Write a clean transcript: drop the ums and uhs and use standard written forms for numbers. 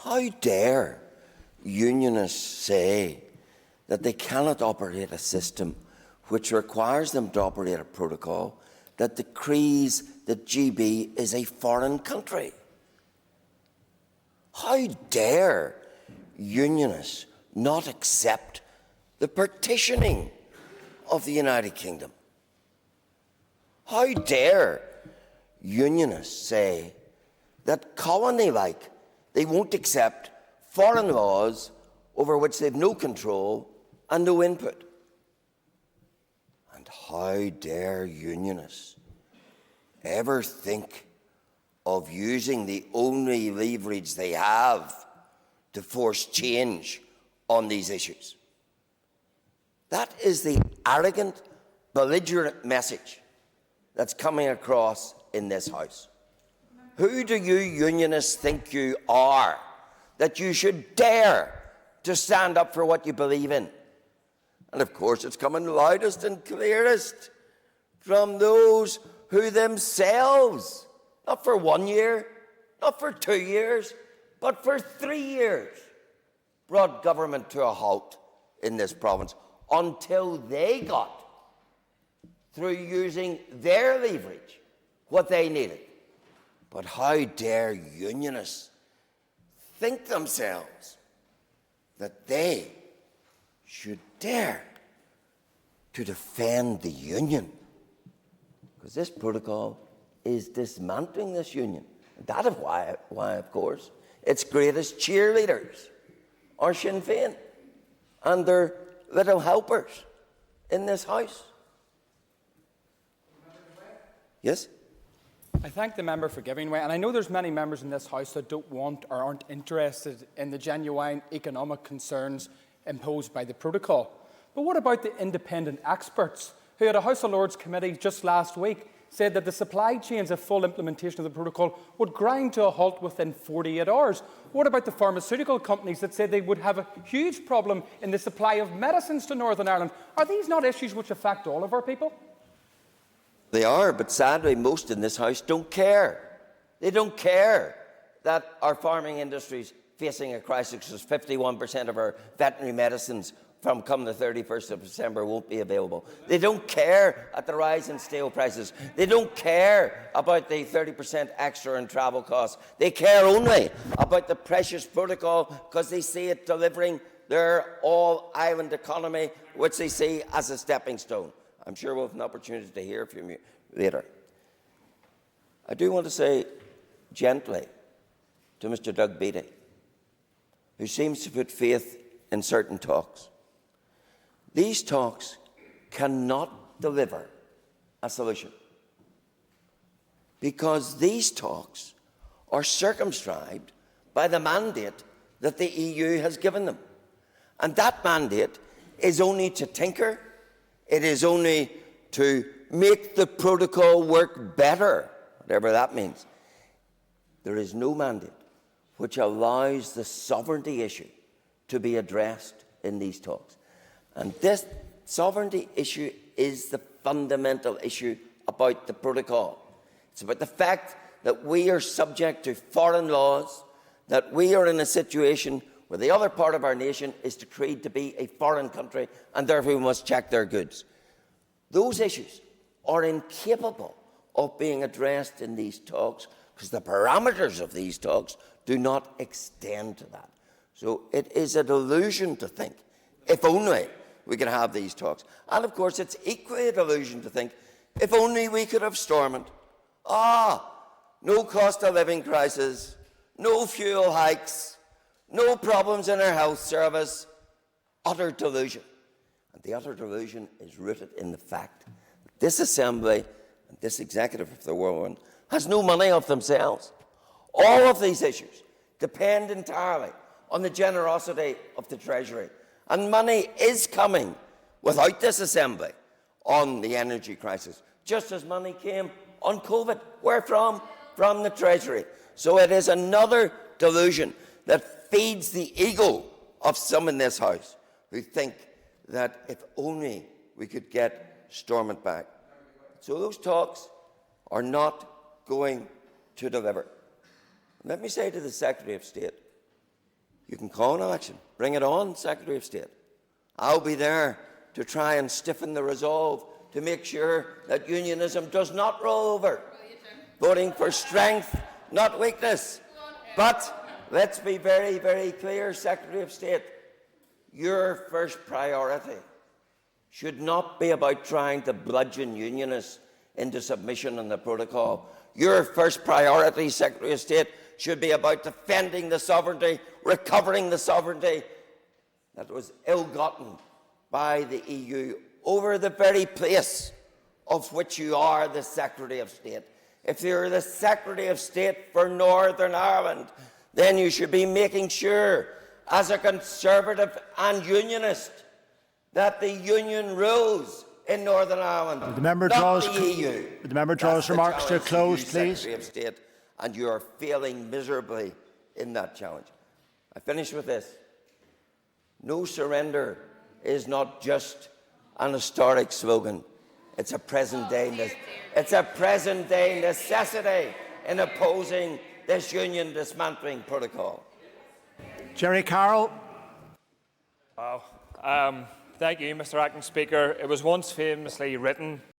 How dare unionists say that they cannot operate a system which requires them to operate a protocol that decrees that GB is a foreign country? How dare unionists not accept the partitioning of the United Kingdom? How dare unionists say that colony-like they won't accept foreign laws over which they have no control and no input? And how dare unionists ever think of using the only leverage they have to force change on these issues? That is the arrogant, belligerent message that's coming across in this House. Who do you unionists think you are, that you should dare to stand up for what you believe in? And of course it's coming loudest and clearest from those who themselves, not for 1 year, not for 2 years, but for 3 years, brought government to a halt in this province until they got, through using their leverage, what they needed. But how dare unionists think themselves that they should dare to defend the union? Because this protocol is dismantling this union. That is why, of course, its greatest cheerleaders are Sinn Féin and their little helpers in this House. Yes? I thank the member for giving way, and I know there's many members in this House that don't want or aren't interested in the genuine economic concerns imposed by the protocol. But what about the independent experts who at a House of Lords committee just last week said that the supply chains of full implementation of the protocol would grind to a halt within 48 hours? What about the pharmaceutical companies that said they would have a huge problem in the supply of medicines to Northern Ireland? Are these not issues which affect all of our people? They are, but sadly most in this House don't care. They don't care that our farming industry is facing a crisis because 51% of our veterinary medicines from come the 31st of December won't be available. They don't care at the rise in steel prices. They don't care about the 30% extra in travel costs. They care only about the precious protocol because they see it delivering their all-island economy, which they see as a stepping stone. I'm sure we'll have an opportunity to hear from you later. I do want to say gently to Mr. Doug Beattie, who seems to put faith in certain talks. These talks cannot deliver a solution because these talks are circumscribed by the mandate that the EU has given them. And that mandate is only to tinker. It is only to make the protocol work better, whatever that means. There is no mandate which allows the sovereignty issue to be addressed in these talks. And this sovereignty issue is the fundamental issue about the protocol. It's about the fact that we are subject to foreign laws, that we are in a situation where the other part of our nation is decreed to be a foreign country and therefore we must check their goods. Those issues are incapable of being addressed in these talks because the parameters of these talks do not extend to that. So it is a delusion to think, if only we could have these talks. And of course it's equally a delusion to think, if only we could have Stormont. No cost of living crisis, no fuel hikes, no problems in our health service. Utter delusion. And the utter delusion is rooted in the fact that this Assembly and this executive, if there were one, has no money of themselves. All of these issues depend entirely on the generosity of the Treasury. And money is coming without this Assembly on the energy crisis, just as money came on COVID. Where from? From the Treasury. So it is another delusion that feeds the ego of some in this House who think that if only we could get Stormont back. So those talks are not going to deliver. Let me say to the Secretary of State, You can call an election. Bring it on, Secretary of State. I'll be there to try and stiffen the resolve to make sure that unionism does not roll over. Voting for strength, not weakness. But let's be very, very clear, Secretary of State. Your first priority should not be about trying to bludgeon unionists into submission on the protocol. Your first priority, Secretary of State, should be about defending the sovereignty, recovering the sovereignty that was ill-gotten by the EU over the very place of which you are the Secretary of State. If you're the Secretary of State for Northern Ireland, then you should be making sure, as a Conservative and Unionist, that the Union rules in Northern Ireland, the member not draws, the EU. The member draws remarks to a close, please. Secretary of State, and you are failing miserably in that challenge. I finish with this. No surrender is not just an historic slogan. It's a present-day necessity in opposing this union dismantling protocol. Jerry Carroll. Wow. Thank you, Mr. Acting Speaker. It was once famously written